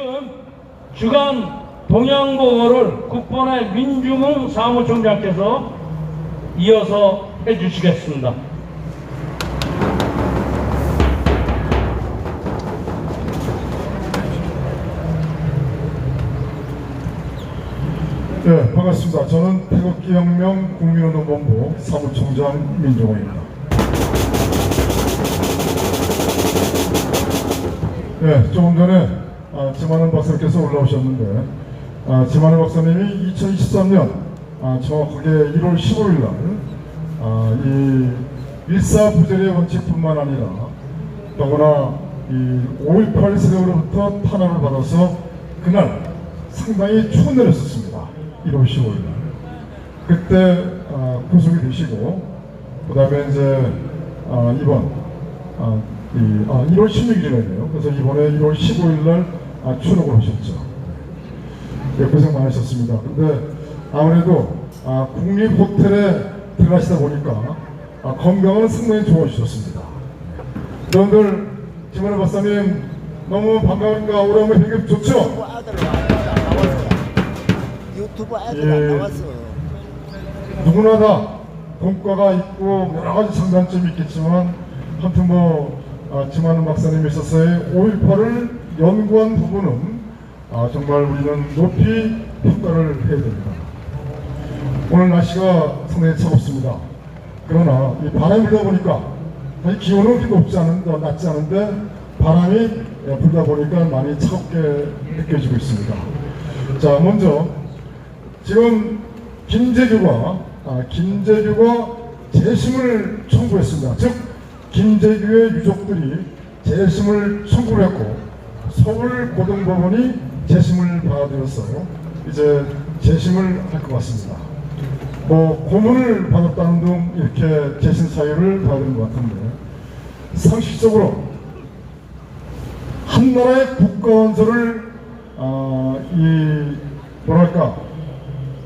지금 주간 동양보고를 국본의 민중흥 사무총장께서 이어서 해주시겠습니다. 네, 반갑습니다. 저는 태극기혁명 국민운동본부 사무총장 민중흥입니다. 네, 조금 전에 지만은 박사님께서 올라오셨는데 지만은 박사님이 2023년 정확하게 1월 15일 날 이 일사부재의 원칙뿐만 아니라 더구나 이 5.18 세력으로부터 탄압을 받아서 그날 상당히 추운 날을 썼습니다. 1월 15일 날. 그때 구속이 되시고 그 다음에 이제 이번 1월 16일이네요. 그래서 이번에 1월 15일 날 출국을 하셨죠. 네, 고생 많으셨습니다. 근데 아무래도 국립호텔에 들어가시다 보니까 건강은 상당히 좋아지셨습니다. 여러분들 지만은 박사님 너무 반가우니까 오라면 되게 좋죠? 유튜브 아들 안 나왔어. 누구나 다 공과가 있고 여러 가지 장단점이 있겠지만 하여튼 지만은 박사님이 있어서의 5.18을 연구한 부분은 정말 우리는 높이 평가를 해야 됩니다. 오늘 날씨가 상당히 차갑습니다. 그러나 이 바람이 불다 보니까 사실 기온은 그렇게 낮지 않은데 바람이 불다 보니까 많이 차갑게 느껴지고 있습니다. 자, 먼저 지금 김재규가 재심을 청구했습니다. 즉 김재규의 유족들이 재심을 청구를 했고 서울고등법원이 재심을 받아들여서 이제 재심을 할 것 같습니다. 고문을 받았다는 등 이렇게 재심 사유를 받은 것 같은데 상식적으로 한 나라의 국가원수를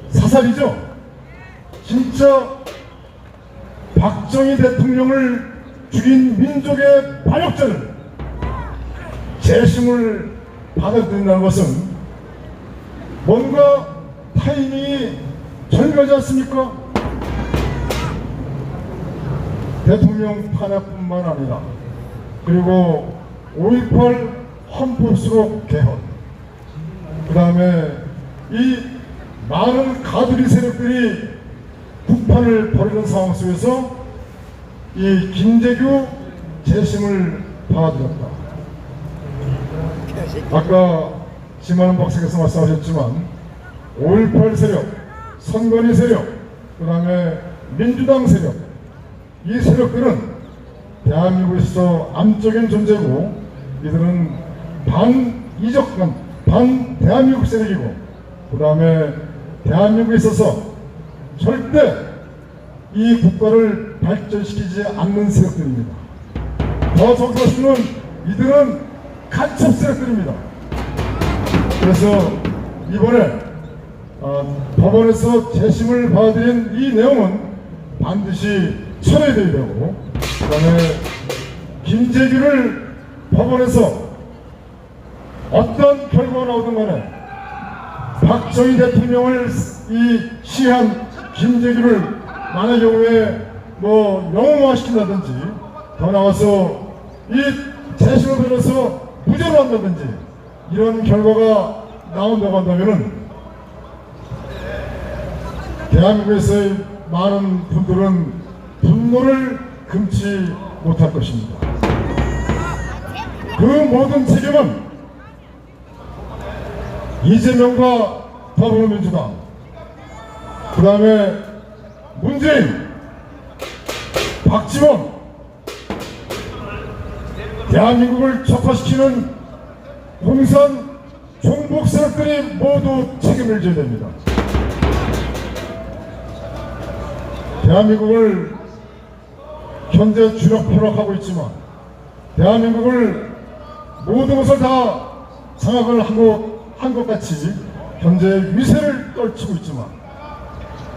사살이죠. 진짜 박정희 대통령을 죽인 민족의 반역죄를 재심을 받아들인다는 것은 뭔가 타이밍이 절묘하지 않습니까? 대통령 탄핵뿐만 아니라 그리고 5.18 헌법수록 개헌, 그 다음에 이 많은 가두리 세력들이 북판을 벌이는 상황 속에서 이 김재규 재심을 받아들였다. 아까 지만은 박사께서 말씀하셨지만 5.18 세력, 선관위 세력, 그 다음에 민주당 세력, 이 세력들은 대한민국에서 암적인 존재고 이들은 반이적한 반대한민국 세력이고 그 다음에 대한민국에 있어서 절대 이 국가를 발전시키지 않는 세력들입니다. 더 정확히는 이들은 간첩 세력들입니다. 그래서 이번에 법원에서 재심을 받아들인 이 내용은 반드시 철회되어야 되고 그 다음에 김재규를 법원에서 어떤 결과가 나오든 간에 박정희 대통령을 시한 김재규를 만약 경우에 영웅화시킨다든지 더 나와서 이 재심을 받아서 무죄로 한다든지 이런 결과가 나온다고 한다면은 대한민국에서의 많은 분들은 분노를 금치 못할 것입니다. 그 모든 책임은 이재명과 더불어민주당, 그 다음에 문재인, 박지원, 대한민국을 적화시키는 공산 종북 세력들이 모두 책임을 져야 됩니다. 대한민국을 현재 주력펴락하고 있지만 대한민국을 모든 것을 다 장악을 한 것 같이 현재 위세를 떨치고 있지만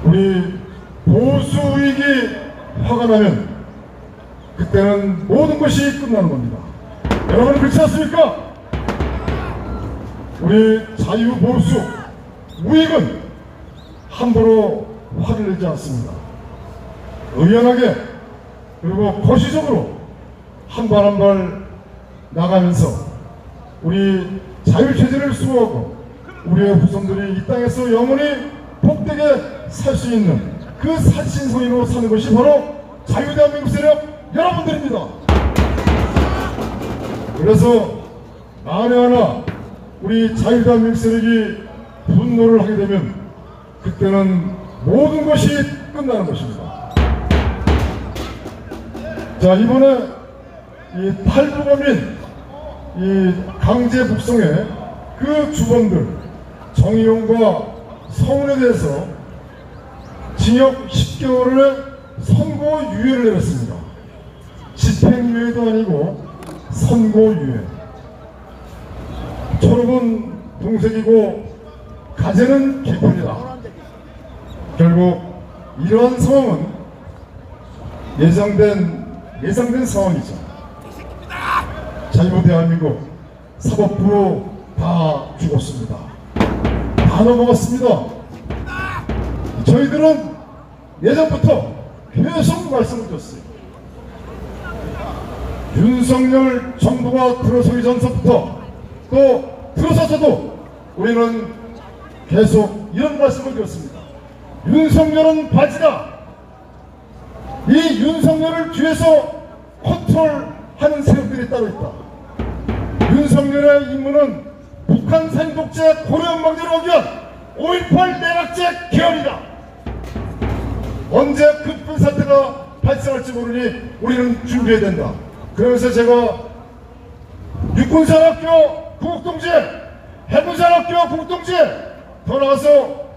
우리 보수 우익이 화가 나면 그때는 모든 것이 끝나는 겁니다. 여러분 그렇지 않습니까? 우리 자유보수 우익은 함부로 화를 내지 않습니다. 의연하게 그리고 거시적으로 한 발 한 발 나가면서 우리 자유체제를 수호하고 우리의 후손들이 이 땅에서 영원히 복되게 살 수 있는 그 살신성인으로 사는 것이 바로 자유대한민국 세력 여러분들입니다. 그래서 만에 하나 우리 자유대한민국 세력이 분노를 하게 되면 그때는 모든 것이 끝나는 것입니다. 자, 이번에 이 탈북어민 이 강제 북송의 그 주범들 정의용과 서훈에 대해서 징역 10개월의 선고유예를 내렸습니다. 집행유예도 아니고 선고유예. 졸업은 동색이고 가제는 개편이다. 결국 이러한 상황은 예상된 상황이죠. 자, 이번 대한민국 사법부 다 죽었습니다. 다 넘어갔습니다. 저희들은 예전부터 계속 말씀을 드렸어요. 윤석열 정부가 들어서기 전서부터 또 들어서서도 우리는 계속 이런 말씀을 드렸습니다. 윤석열은 바지다. 이 윤석열을 뒤에서 컨트롤하는 세력들이 따로 있다. 윤석열의 임무는 북한 살인독재 고려연방제를 어기한 5.18 내각제 개헌이다. 언제 급변 사태가 발생할지 모르니 우리는 준비해야 된다. 그러면서 제가 육군산학교 구국동지, 해군산학교 구국동지, 더 나가서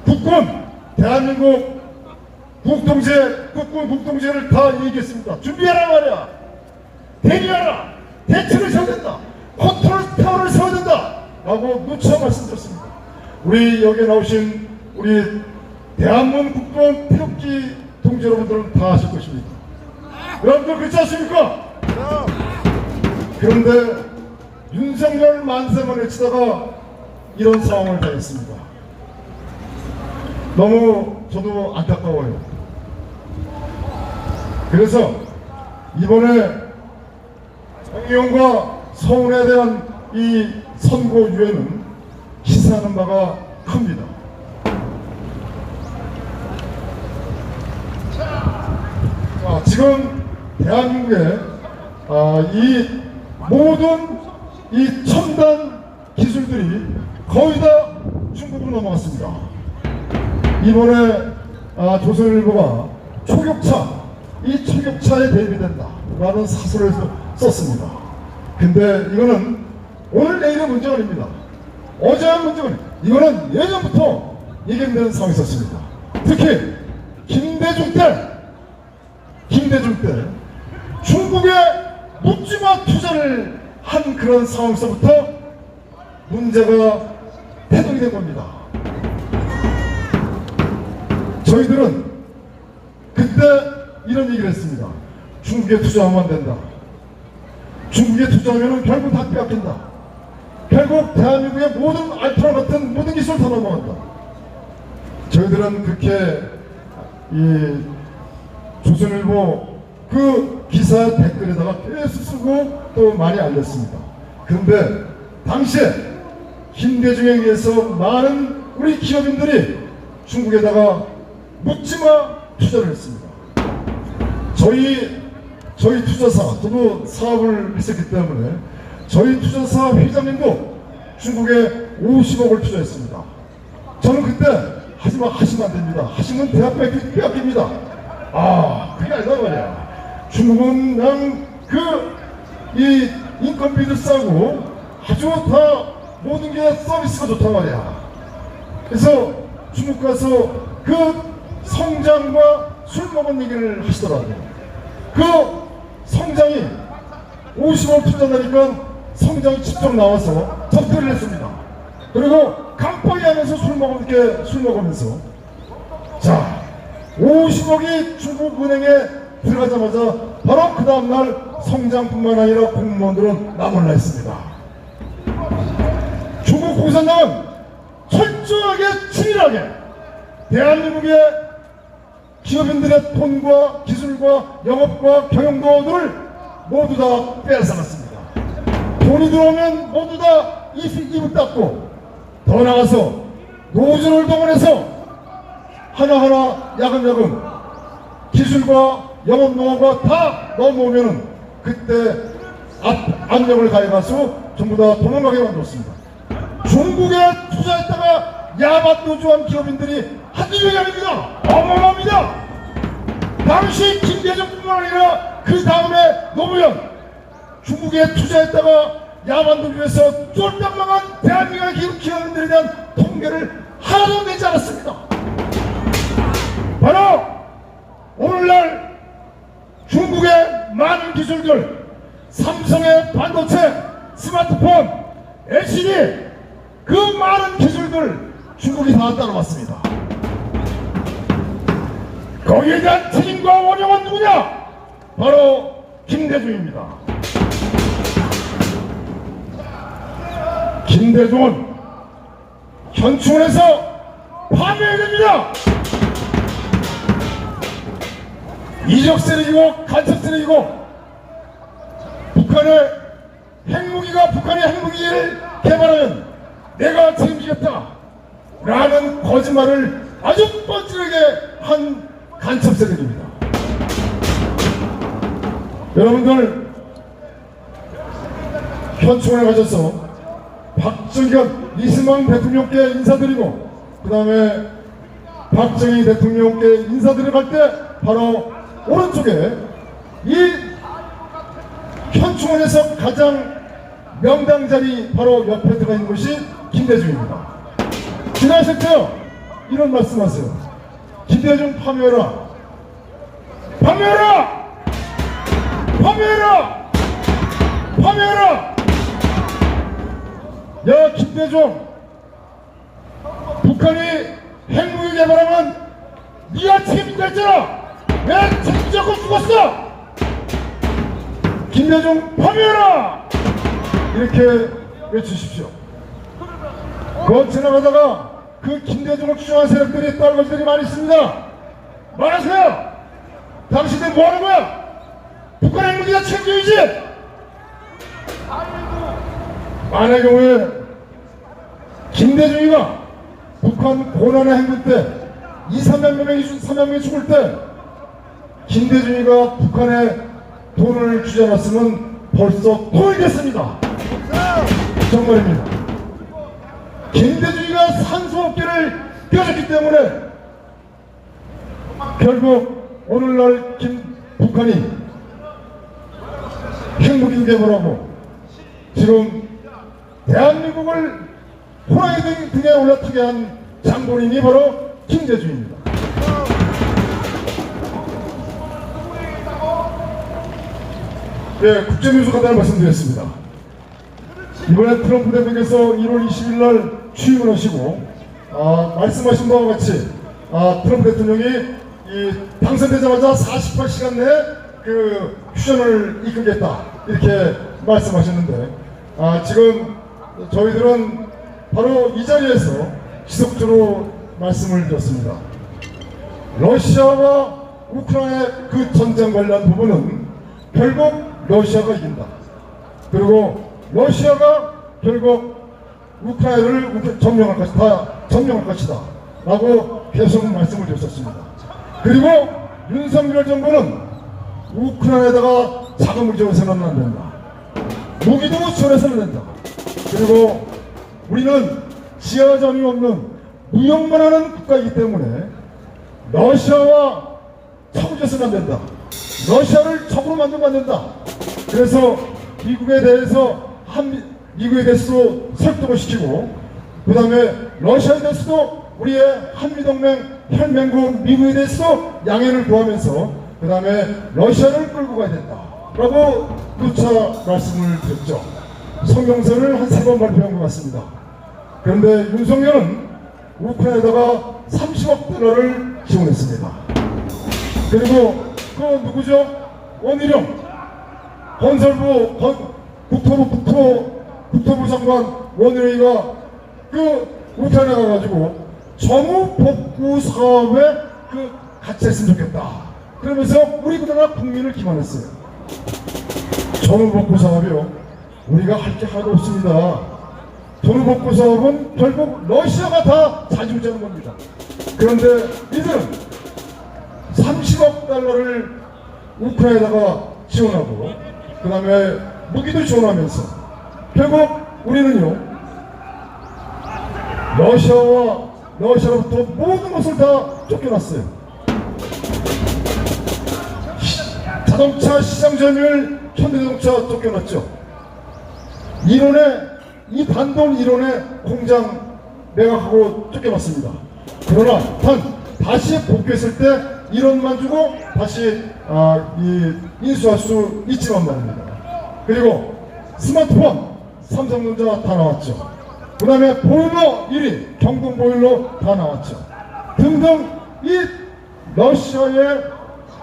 국군, 대한민국 국동제, 국군 국동제를 다 얘기했습니다. 준비하라 말이야. 대기하라. 대책을 세워야 된다. 컨트롤 타워를 세워야 된다. 라고 누차 말씀드렸습니다. 우리 여기에 나오신 우리 대한문 국군 태극기 동지 여러분들은 다 아실 것입니다. 여러분들 그렇지 않습니까? 그런데 윤석열 만세만 외치다가 이런 상황을 당했습니다. 너무 저도 안타까워요. 그래서 이번에 정의용과 서훈에 대한 이 선고유예는 시사하는 바가 큽니다. 지금 대한민국의 이 모든 이 첨단 기술들이 거의 다 중국으로 넘어갔습니다. 이번에 조선일보가 이 초격차에 대비된다 라는 사설을 썼습니다. 근데 이거는 오늘 내일의 문제가 아닙니다. 어제의 문제가 아닙니다. 이거는 예전부터 예견되는 상황이 있었습니다. 특히 김대중 때 중국에 묻지마 투자를 한 그런 상황에서부터 문제가 태동이 된 겁니다. 저희들은 그때 이런 얘기를 했습니다. 중국에 투자하면 안 된다. 중국에 투자하면 결국 다 빼앗긴다. 결국 대한민국의 모든 알파라 같은 모든 기술 다 넘어간다. 저희들은 그렇게 이 조선일보 그 기사 댓글에다가 계속 쓰고 또 많이 알렸습니다. 그런데 당시에 김대중에 의해서 많은 우리 기업인들이 중국에다가 묻지마 투자를 했습니다. 저희 투자사, 저도 사업을 했었기 때문에 저희 투자사 회장님도 중국에 50억을 투자했습니다. 저는 그때 하시면 안 됩니다. 하시면 대학 빼앗깁니다. 그게 아니다 말이야. 중국은 그냥 이 인건비도 싸고 아주 다 모든 게 서비스가 좋단 말이야. 그래서 중국 가서 그 성장과 술 먹은 얘기를 하시더라고요. 그 성장이 50억 투자하니까 성장이 직접 나와서 덕들을 했습니다. 그리고 강박이 하면서 술 먹으면서 자 50억이 중국은행에 들어가자마자 바로 그 다음날 성장뿐만 아니라 공무원들은 나몰라 했습니다. 공산당은 철저하게 치밀하게 대한민국의 기업인들의 돈과 기술과 영업과 경영도들을 모두 다 빼앗아갔습니다. 돈이 들어오면 모두 다 입을 닫고 더 나가서 노조를 동원해서 하나하나 야금야금 기술과 영업 노하우가 다 넘어오면은 그때 압력을 가해가지고 전부 다 도망가게 만들었습니다. 중국에 투자했다가 야만 노조한 기업인들이 한두 명이 아닙니다. 어마어마합니다. 당시 김대중뿐만 아니라 그 다음에 노무현 중국에 투자했다가 야만 노조에서 쫄딱망한 대한민국의 기업인들에 대한 통계를 하나도 내지 않았습니다. 바로 오늘날 중국의 많은 기술들, 삼성의 반도체, 스마트폰, LCD 그 많은 기술들 중국이 다 따라왔습니다. 거기에 대한 책임과 원형은 누구냐? 바로 김대중입니다. 김대중은 현충원에서 파면이 됩니다. 이적 세력이고 간첩 세력이고 북한의 핵무기를 개발하면 내가 책임지겠다 라는 거짓말을 아주 뻔뻔하게 한 간첩 세력입니다. 여러분들 현충원에 가셔서 박정현, 이승만 대통령께 인사드리고 그 다음에 박정희 대통령께 인사드리러 갈 때 바로 오른쪽에 이 현충원에서 가장 명당 자리 바로 옆에 들어가 있는 것이 김대중입니다. 지나실 때 이런 말씀하세요. 김대중 파면해라! 파면해라! 파면해라! 파면해라! 야 김대중, 북한이 핵무기 개발하면 네가 책임진다 했잖아. 왜 책임지 않고 죽었어? 김대중 파면해라! 이렇게 외치십시오. 그거 지나가다가 그 김대중을 추종한 세력들이 떨거지들이 많이 있습니다. 말하세요. 당신들 뭐하는 거야? 북한 핵무기가 책임져야지. 만약의 경우에 김대중이가 북한 고난의 행군 때 300명 명이 죽을 때 김대중이가 북한에 돈을 주지 않았으면 벌써 돈이 됐습니다. 정말입니다. 김대중이가 산소업계를 떼어줬기 때문에 결국 오늘날 북한이 핵무기 개발하고 지금 대한민국을 호랑이 등에 올라타게 한 장본인이 바로 김대중입니다. 네, 국제뉴스 간단히 말씀드렸습니다. 이번에 트럼프 대통령께서 1월 20일 날 취임을 하시고 말씀하신 바와 같이 트럼프 대통령이 당선되자마자 48시간 내에 그 휴전을 이끌겠다 이렇게 말씀하셨는데 지금 저희들은 바로 이 자리에서 지속적으로 말씀을 드렸습니다. 러시아와 우크라이나의 그 전쟁 관련 부분은 결국 러시아가 이긴다. 그리고 러시아가 결국 우크라이나를 점령할 것이다 라고 계속 말씀을 드렸었습니다. 그리고 윤석열 정부는 우크라이나에다가 자금을 지원해서는 안 된다. 무기도 지원해서는 안 된다. 그리고 우리는 지하전이 없는 무역만 하는 국가이기 때문에 러시아와 척을 안 된다. 러시아를 적으로 만들면 안 된다. 그래서 미국에 대해서도 설득을 시키고 그 다음에 러시아에 대해서도 우리의 한미동맹 혈맹국 미국에 대해서 양해를 구하면서 그 다음에 러시아를 끌고 가야 된다 라고 누차 말씀을 드렸죠. 성명서를 한 3번 발표한 것 같습니다. 그런데 윤석열은 우크라이나에다가 30억 달러를 지원했습니다. 그리고 그 누구죠? 원희룡 건설부 국토부 장관 원희룡이가 우크라이나 가가지고 정우 복구 사업에 같이 했으면 좋겠다. 그러면서 우리나라 국민을 기만했어요. 정우 복구 사업이요. 우리가 할 게 하나도 없습니다. 정우 복구 사업은 결국 러시아가 다 자주자는 겁니다. 그런데 이들은 30억 달러를 우크라이나가 지원하고 그 다음에 무기도 지원하면서 결국 우리는요 러시아로부터 모든 것을 다 쫓겨났어요. 자동차 시장 점유율 현대자동차 쫓겨났죠. 이 단돈 1원에 공장 매각하고 쫓겨났습니다. 그러나 다시 복귀했을 때 1원만 주고 다시 인수할 수 있지만 말입니다. 그리고 스마트폰 삼성전자 다 나왔죠. 그 다음에 보일러 1위 경동보일러 다 나왔죠. 등등 이 러시아의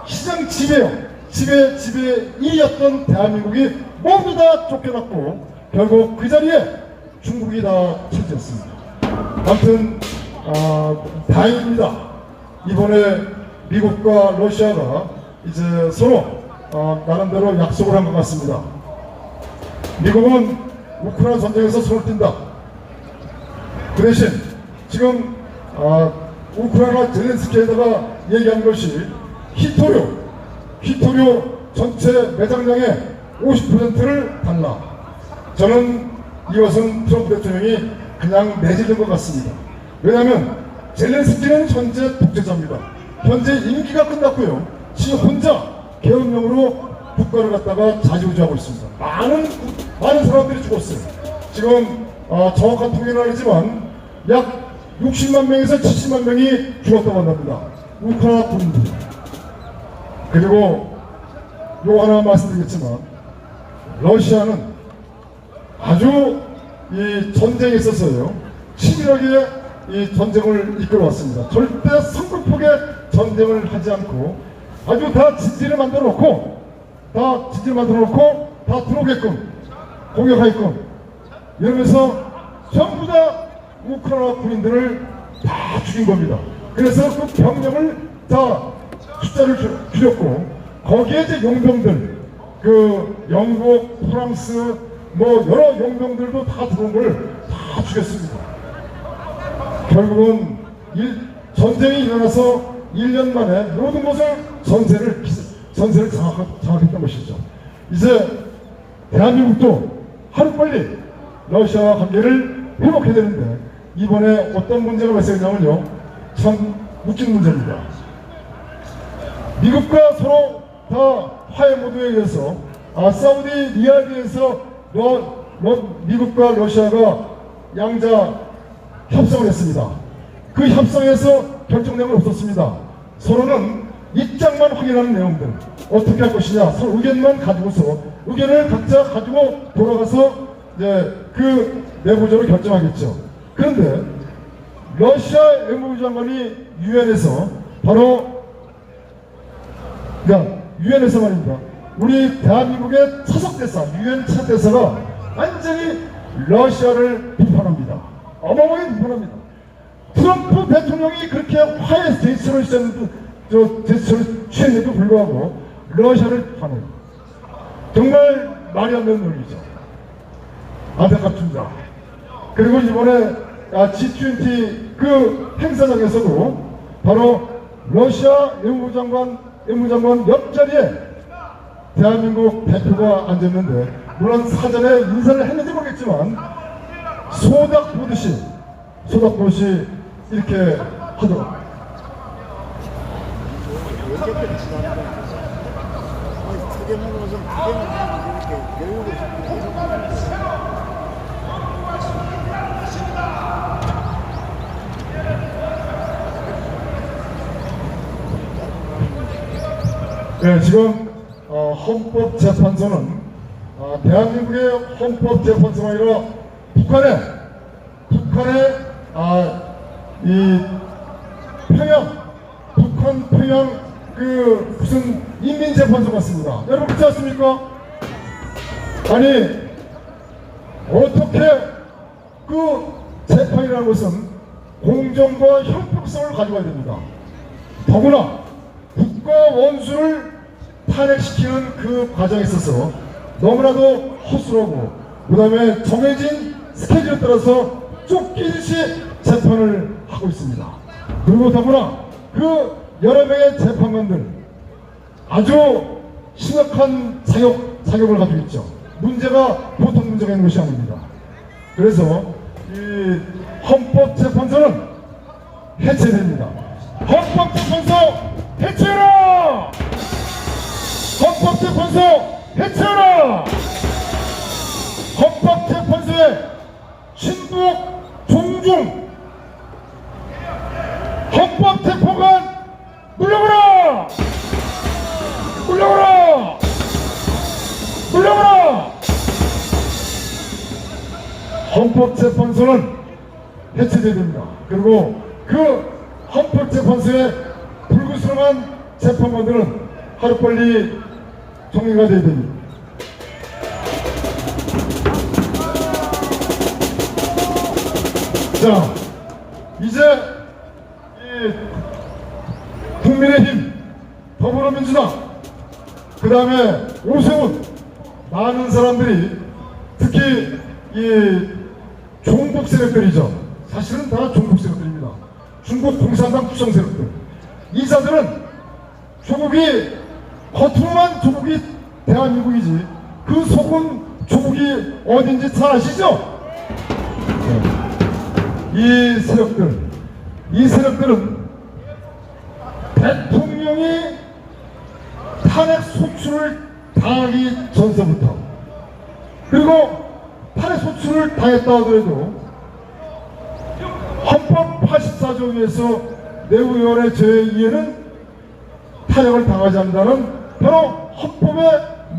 시장 지배 1위였던 대한민국이 모두 다 쫓겨났고 결국 그 자리에 중국이 다 차지했습니다. 아무튼 다행입니다. 이번에 미국과 러시아가 이제 서로 나름대로 약속을 한 것 같습니다. 미국은 우크라이나 전쟁에서 손을 띈다. 그 대신 지금 우크라이나 젤렌스키에다가 얘기한 것이 히토류 전체 매장량의 50%를 달라. 저는 이것은 트럼프 대통령이 그냥 내지른 것 같습니다. 왜냐하면 젤렌스키는 현재 독재자입니다. 현재 임기가 끝났고요. 지금 혼자 계엄령으로 국가를 갖다가 좌지우지하고 있습니다. 많은 사람들이 죽었어요. 지금 정확한 통계는 아니지만 약 60만 명에서 70만 명이 죽었다고 한답니다. 우크라이나 군인들. 그리고 요 하나 말씀드리겠지만 러시아는 아주 이 전쟁에 있어서요 치밀하게 이 전쟁을 이끌어왔습니다. 절대 성급하게 전쟁을 하지 않고 아주 다 진지를 만들어 놓고 다 들어오게끔 공격하게끔 이러면서 전부 다 우크라이나 군인들을 다 죽인 겁니다. 그래서 그 병력을 다 숫자를 줄였고 거기에 이제 용병들 영국, 프랑스 여러 용병들도 다 들어온 걸 다 죽였습니다. 결국은 전쟁이 일어나서 1년 만에 모든 것을 전세를 장악했던 것이죠. 이제 대한민국도 하루빨리 러시아와 관계를 회복해야 되는데 이번에 어떤 문제가 발생했냐면요 참 웃긴 문제입니다. 미국과 서로 다 화해 모드에 의해서 사우디 리야드에서 미국과 러시아가 양자 협상을 했습니다. 그 협상에서 결정된 건 없었습니다. 서로는 입장만 확인하는 내용들 어떻게 할 것이냐 서로 의견만 가지고서 의견을 각자 가지고 돌아가서 이제 그 내부적으로 결정하겠죠. 그런데 러시아 외무부 장관이 유엔에서 유엔에서 말입니다. 우리 대한민국의 차석대사 유엔 차대사가 완전히 러시아를 비판합니다. 어마어마하게 비판합니다. 트럼프 대통령이 그렇게 화해 제스처를 취했는데도 불구하고 러시아를 비판해요. 정말 말이 안 되는 논리죠. 안타깝습니다. 그리고 이번에 G20 그 행사장에서도 바로 러시아 외무장관 옆자리에 대한민국 대표가 앉았는데 물론 사전에 인사를 했는지 모르겠지만 소닥 보듯이 이렇게 하더라고요. 네, 지금 헌법재판소는 대한민국의 헌법재판소가 아니라 북한의 이 평양 그 무슨 인민재판소 같습니다. 여러분 그렇지 않습니까? 아니 어떻게 그 재판이라는 것은 공정과 형평성을 가져가야 됩니다. 더구나 국가 원수를 탄핵시키는 그 과정에 있어서 너무나도 허술하고 그 다음에 정해진 스케줄에 따라서 쫓기듯이 재판을 하고 있습니다. 그리고 더구나 그 여러 명의 재판관들 아주 심각한 사격을 가지고 있죠. 문제가 보통 문제가 있는 것이 아닙니다. 그래서 이 헌법재판소는 해체됩니다. 헌법재판소 해체하라! 헌법재판소 해체하라! 헌법재판소의 신북 종중 헌법재판관 물러가라! 물러가라! 물러가라! 헌법재판소는 해체돼야 됩니다. 그리고 그 헌법재판소의 불구스름한 재판관들은 하루빨리 정리가 돼야 됩니다. 자, 이제 이 국민의힘, 더불어민주당, 그 다음에 오세훈 많은 사람들이 특히 이 종북 세력들이죠. 사실은 다 종북 세력들입니다. 중국 공산당 구성 세력들. 이 자들은 조국이 겉으로만 조국이 대한민국이지 그 속은 조국이 어딘지 잘 아시죠? 이 세력들은 대통령이 탄핵 소추를 당하기 전서부터 그리고 탄핵 소추를 당했다 하더라도 헌법 84조에서 내부위원회 제2에는 탄핵을 당하지 않는다는 바로 헌법에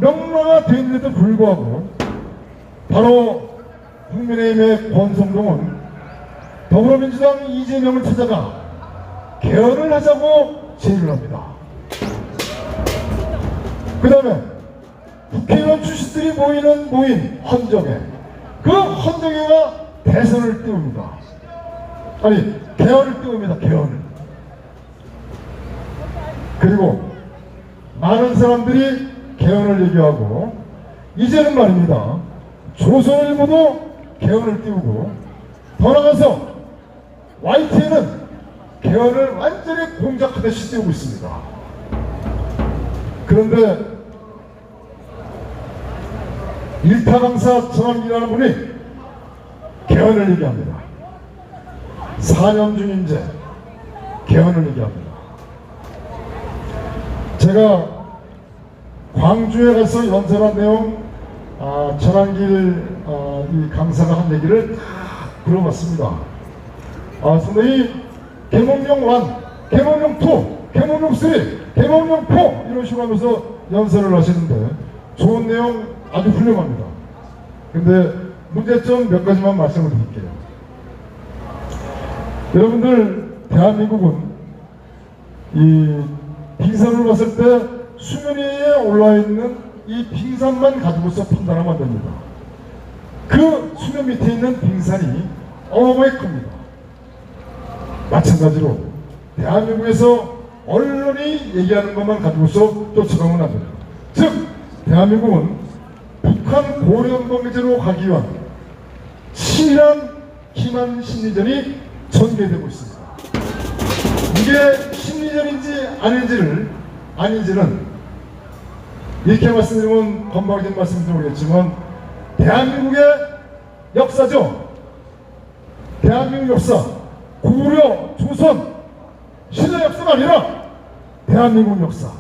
명랑화 되어 있는데도 불구하고 바로 국민의힘의 권성동은 더불어민주당 이재명을 찾아가 개헌을 하자고 제의를 합니다. 그 다음에 국회의원 출신들이 모인 헌정회, 그 헌정회가 대선을 띄웁니다. 아니 개헌을 띄웁니다. 개헌을. 그리고 많은 사람들이 개헌을 얘기하고 이제는 말입니다. 조선일보도 개헌을 띄우고 더 나가서 YTN은 개헌을 완전히 공작하듯이 띄우고 있습니다. 그런데 일타강사 전환기라는 분이 개헌을 얘기합니다. 4년 중인제 개헌을 얘기합니다. 제가 광주에 가서 연설한 내용 전환길 이 강사가 한 얘기를 다 들어봤습니다. 상당히 계몽령 1, 계몽령 2, 계몽령 3, 계몽령 4 이런 식으로 하면서 연설을 하시는데 좋은 내용 아주 훌륭합니다. 근데 문제점 몇 가지만 말씀을 드릴게요. 여러분들 대한민국은 이 빙산을 봤을 때 수면 위에 올라 있는 이 빙산만 가지고서 판단하면 안 됩니다. 그 수면 밑에 있는 빙산이 어마어마하게 큽니다. 마찬가지로 대한민국에서 언론이 얘기하는 것만 가지고서 쫓아가면 안 됩니다. 즉 대한민국은 북한 고령범죄로 가기 위한 치밀한 기만 심리전이 전개되고 있습니다. 이게 심리전인지 아닌지는 이렇게 말씀드리면 건방진 말씀인지 모르겠지만 대한민국의 역사죠. 대한민국 역사, 고려, 조선, 신라 역사가 아니라 대한민국 역사,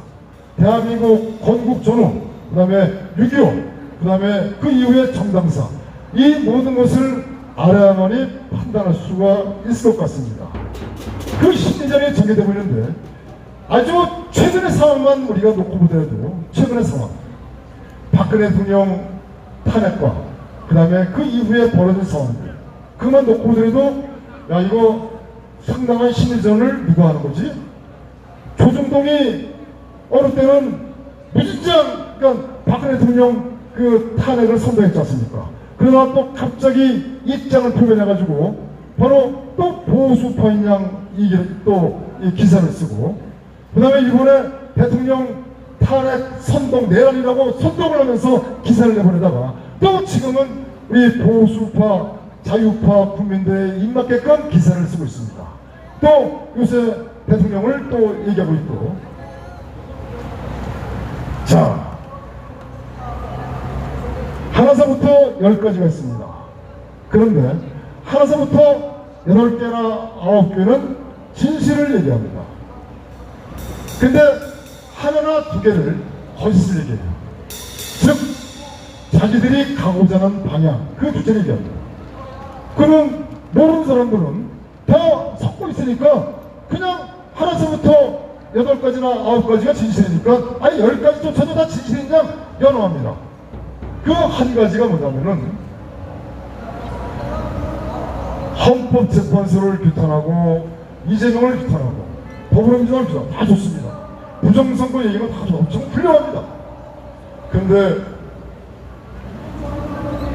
대한민국 건국 전후, 그 다음에 6.25, 그 다음에 그 이후의 정당사, 이 모든 것을 알아야만이 판단할 수가 있을 것 같습니다. 그 심리전이 전개되고 있는데 아주 최근의 상황만 우리가 놓고 보더라도 최근의 상황, 박근혜 대통령 탄핵과 그 다음에 그 이후에 벌어진 상황들 그만 놓고 보더라도 야 이거 상당한 심리전을 누가 하는 거지? 조중동이 어느 때는 무진장 그러니까 박근혜 대통령 그 탄핵을 선동했지 않습니까? 그러나 또 갑자기 입장을 표명해가지고 바로 또 보수파인 양 이 기사를 쓰고, 그 다음에 이번에 대통령 탄핵 선동 내란이라고 선동을 하면서 기사를 내보내다가 또 지금은 우리 보수파 자유파 국민들의 입맞게끔 기사를 쓰고 있습니다. 또 요새 대통령을 또 얘기하고 있고. 자, 하나서부터 10가지가 있습니다. 그런데 하나서부터 8개나 9개는 진실을 얘기합니다. 근데 하나나 2개를 거짓을 얘기해요. 즉 자기들이 가고자 하는 방향, 그 주제를 얘기합니다. 그러면 모르는 사람들은 다 섞고 있으니까 그냥 하나서부터 8가지나 9가지가 진실이니까 아니 10가지조차도 다 진실인 양 연호합니다. 그 한 가지가 뭐냐면은 헌법재판소를 규탄하고 이재명을 규탄하고 더불어민주당을 규탄하고 다 좋습니다. 부정선거 얘기가 다 엄청 훌륭합니다. 그런데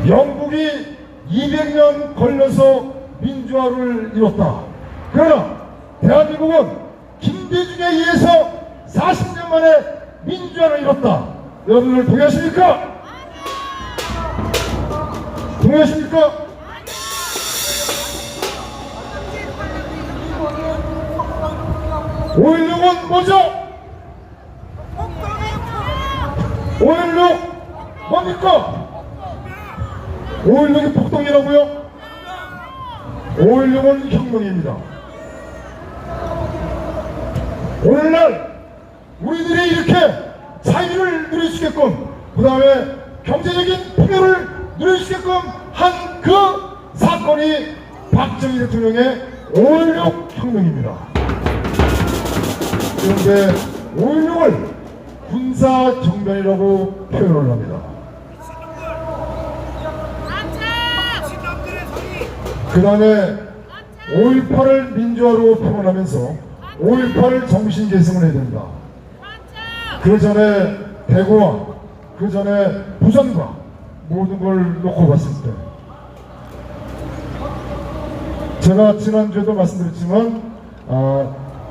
영국이 200년 걸려서 민주화를 이뤘다. 그러나 대한민국은 김대중에 의해서 40년 만에 민주화를 이뤘다. 여러분들 동의하십니까? 동의하십니까? 5.16은 뭐죠? 5.16 뭡니까? 5.16이 폭동이라고요? 5.16은 혁명입니다. 오늘날 우리들이 이렇게 자유를 누릴 수 있게끔, 그 다음에 경제적인 풍요를 누릴 수 있게끔 한 그 사건이 박정희 대통령의 5.16 혁명입니다. 그런데 5.16을 군사정변이라고 표현을 합니다. 그 다음에 5.18을 민주화로 표현하면서 5.18 정신 계승을 해야 된다. 그 전에 대구와 그 전에 부산과 모든 걸 놓고 봤을 때, 제가 지난주에도 말씀드렸지만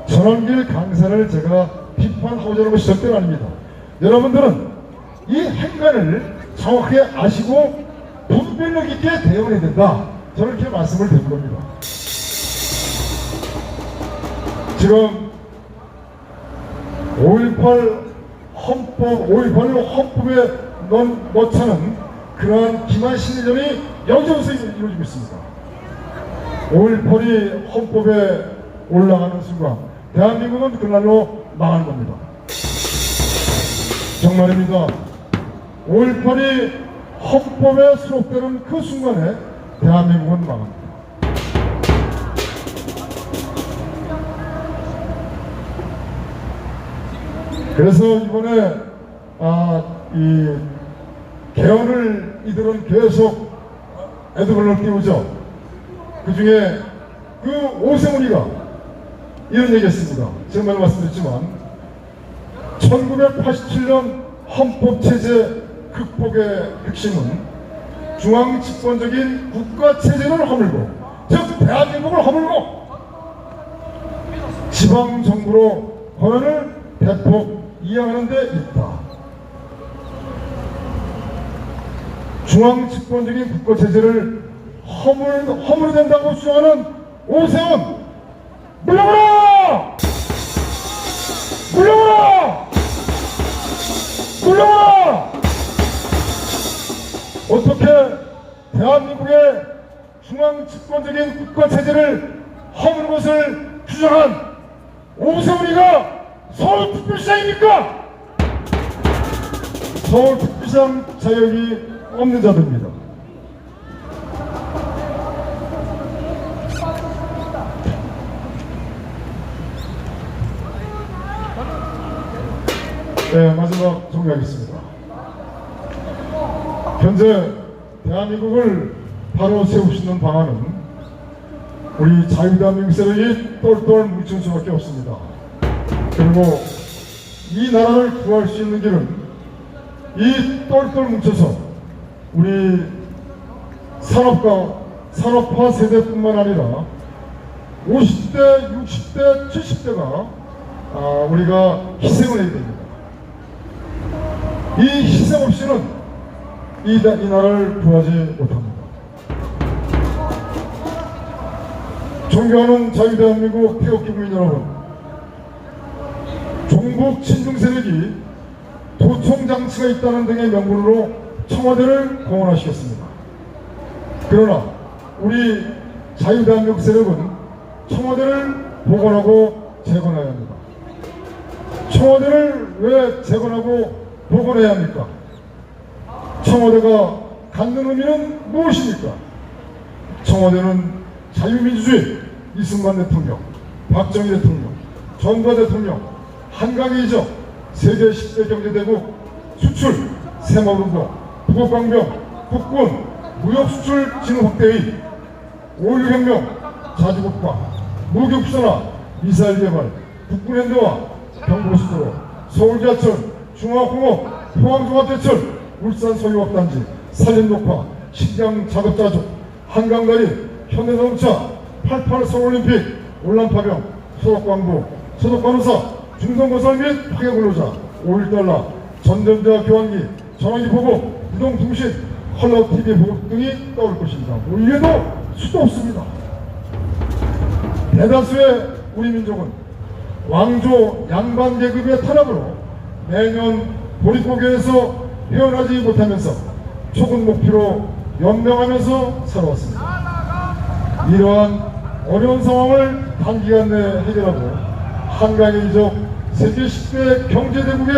전원길 강사를 제가 비판하고자 하는 것이 절대 아닙니다. 여러분들은 이 행간을 정확하게 아시고 분별력 있게 대응해야 된다. 저는 이렇게 말씀을 드린 겁니다. 지금 5.18 헌법, 5.18을 헌법에 넣자는 그러한 기만 심리전이 여기저기서 이루어지고 있습니다. 5.18이 헌법에 올라가는 순간 대한민국은 그날로 망하는 겁니다. 정말입니다. 5.18이 헌법에 수록되는 그 순간에 대한민국은 망합니다. 그래서 이번에 이 개헌을 이들은 계속 애드벌을 띄우죠. 그 중에 그 오세훈이가 이런 얘기했습니다. 지금 말씀드렸지만 1987년 헌법체제 극복의 핵심은 중앙집권적인 국가체제를 허물고, 즉 대한민국을 허물고 지방정부로 권한을 대폭 이양하는 데 있다. 중앙집권적인 국가체제를 허물어야 된다고 주장하는 오세훈, 물러가라! 물러가라! 물러가라! 어떻게 대한민국의 중앙집권적인 국가체제를 허무는 것을 주장한 오세훈이가 서울특별시장입니까? 서울특별시장 자격이 없는 자들입니다. 네, 마지막 정리하겠습니다. 현재 대한민국을 바로 세울 수 있는 방안은 우리 자유대한민국 세력이 똘똘 뭉친 수밖에 없습니다. 그리고 이 나라를 구할 수 있는 길은 이 똘똘 뭉쳐서 우리 산업과 산업화 세대뿐만 아니라 50대, 60대, 70대가 우리가 희생을 해야 됩니다. 이 희생 없이는 이 나라를 구하지 못합니다. 존경하는 자유대한민국 태극기국민 여러분, 종북 친중 세력이 도청장치가 있다는 등의 명분으로 청와대를 공언하시겠습니다. 그러나 우리 자유대한민국 세력은 청와대를 복원하고 재건해야 합니다. 청와대를 왜 재건하고 복원해야 합니까? 청와대가 갖는 의미는 무엇입니까? 청와대는 자유민주주의, 이승만 대통령, 박정희 대통령, 전두환 대통령, 한강이죠. 세계 10대 경제대국, 수출, 새마을운동, 북업강병, 국군, 무역수출 진흥 확대의 5.16혁명, 자주국방, 무기국산화, 미사일 개발, 국군현대화, 경부고속도로, 서울지하철, 중화공업, 포항종합제철, 울산 소유업단지, 산림녹화, 식량 작업자족, 한강다리, 현대자동차, 88 서울올림픽, 올란파병, 소독광부, 소독간호사, 중성건설 및 파괴근로자, 5.1달러, 전전자 교환기, 전화기 보급, 이동통신, 컬러TV 보급 등이 떠올 것입니다. 이에도 수도 없습니다. 대다수의 우리 민족은 왕조 양반 계급의 탄압으로 매년 보릿고개에서 헤어나지 못하면서 촉은 목표로 연명하면서 살아왔습니다. 이러한 어려운 상황을 단기간 내에 해결하고 한강의 이적 세계 10대 경제대국의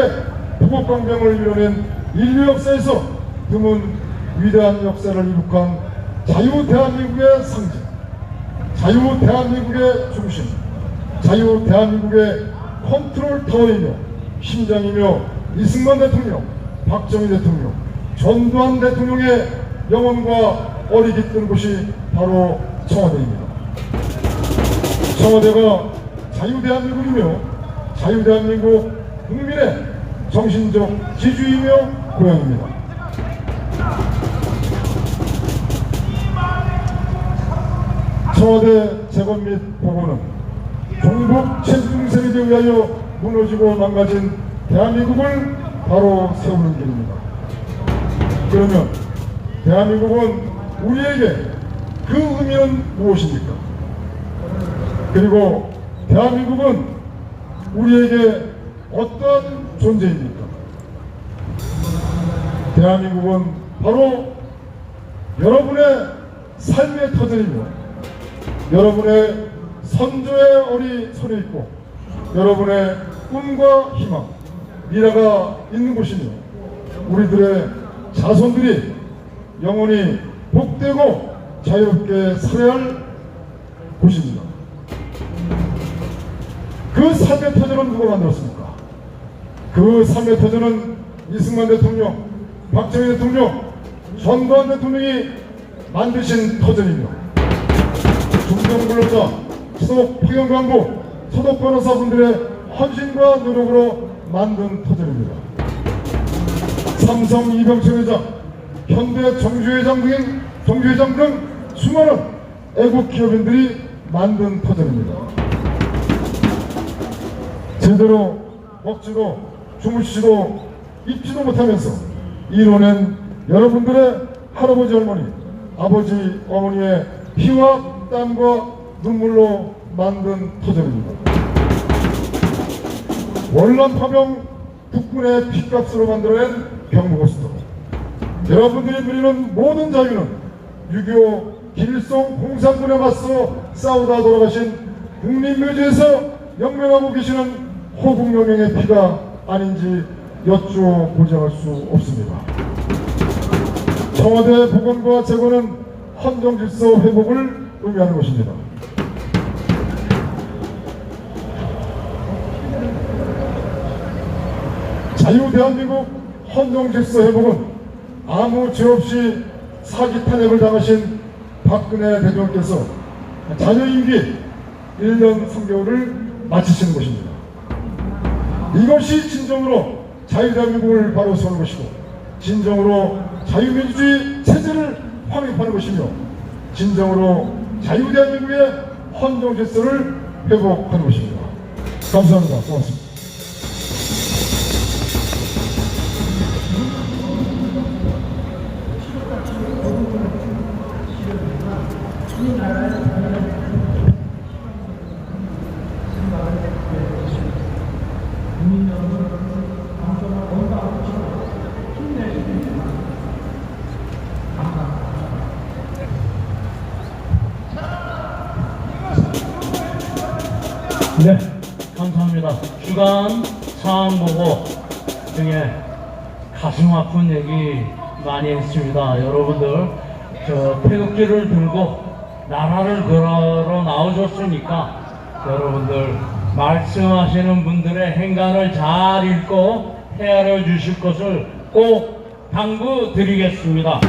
북업강병을 이뤄낸 인류 역사에서 드문 위대한 역사를 이룩한 자유대한민국의 상징, 자유대한민국의 중심, 자유대한민국의 컨트롤 타워이며 심장이며 이승만 대통령, 박정희 대통령, 전두환 대통령의 영혼과 어리 깃든 곳이 바로 청와대입니다. 청와대가 자유대한민국이며 자유대한민국 국민의 정신적 지주이며 고향입니다. 청와대 재건 및 복원은 종북 친중 세력에 의하여 무너지고 망가진 대한민국을 바로 세우는 길입니다. 그러면 대한민국은 우리에게 그 의미는 무엇입니까? 그리고 대한민국은 우리에게 어떤 존재입니까? 대한민국은 바로 여러분의 삶의 터전이며 여러분의 선조의 어리 손에 있고 여러분의 꿈과 희망, 미래가 있는 곳이며 우리들의 자손들이 영원히 복되고 자유롭게 살아야 할 곳입니다. 그 삶의 터전은 누가 만들었습니까? 그 삶의 터전은 이승만 대통령, 박정희 대통령, 전두환 대통령이 만드신 터전이며 중견근로자, 소속 파견간부, 소속 변호사분들의 헌신과 노력으로 만든 터전입니다. 삼성 이병철 회장, 현대 정주회장 등 수많은 애국 기업인들이 만든 터전입니다. 제대로 먹지도 주무시지도 입지도 못하면서 이뤄낸 여러분들의 할아버지 할머니, 아버지 어머니의 피와 땀과 눈물로 만든 터전입니다. 월남파병 국군의 피값으로 만들어낸 경부고속도로, 여러분들이 누리는 모든 자유는 6.25 길송 공산군에 맞서 싸우다 돌아가신 국립묘지에서 영명하고 계시는 호국영령의 피가 아닌지 여쭈어 보장할 수 없습니다. 청와대 복원과 재건은 헌정질서 회복을 의미하는 것입니다. 자유대한민국 헌정질서 회복은 아무 죄 없이 사기 탄핵을 당하신 박근혜 대통령께서 자녀임기 1년 3개월을 마치시는 것입니다. 이것이 진정으로 자유대한민국을 바로 세우는 것이고 진정으로 자유민주주의 체제를 확립하는 것이며 진정으로 자유대한민국의 헌정 질서를 회복하는 것입니다. 감사합니다. 고맙습니다. 네, 감사합니다. 주간 상황보고 중에 가슴 아픈 얘기 많이 했습니다. 여러분들 저 태극기를 들고 나라를 걸어 나오셨으니까 여러분들 말씀하시는 분들의 행간을 잘 읽고 헤아려 주실 것을 꼭 당부드리겠습니다.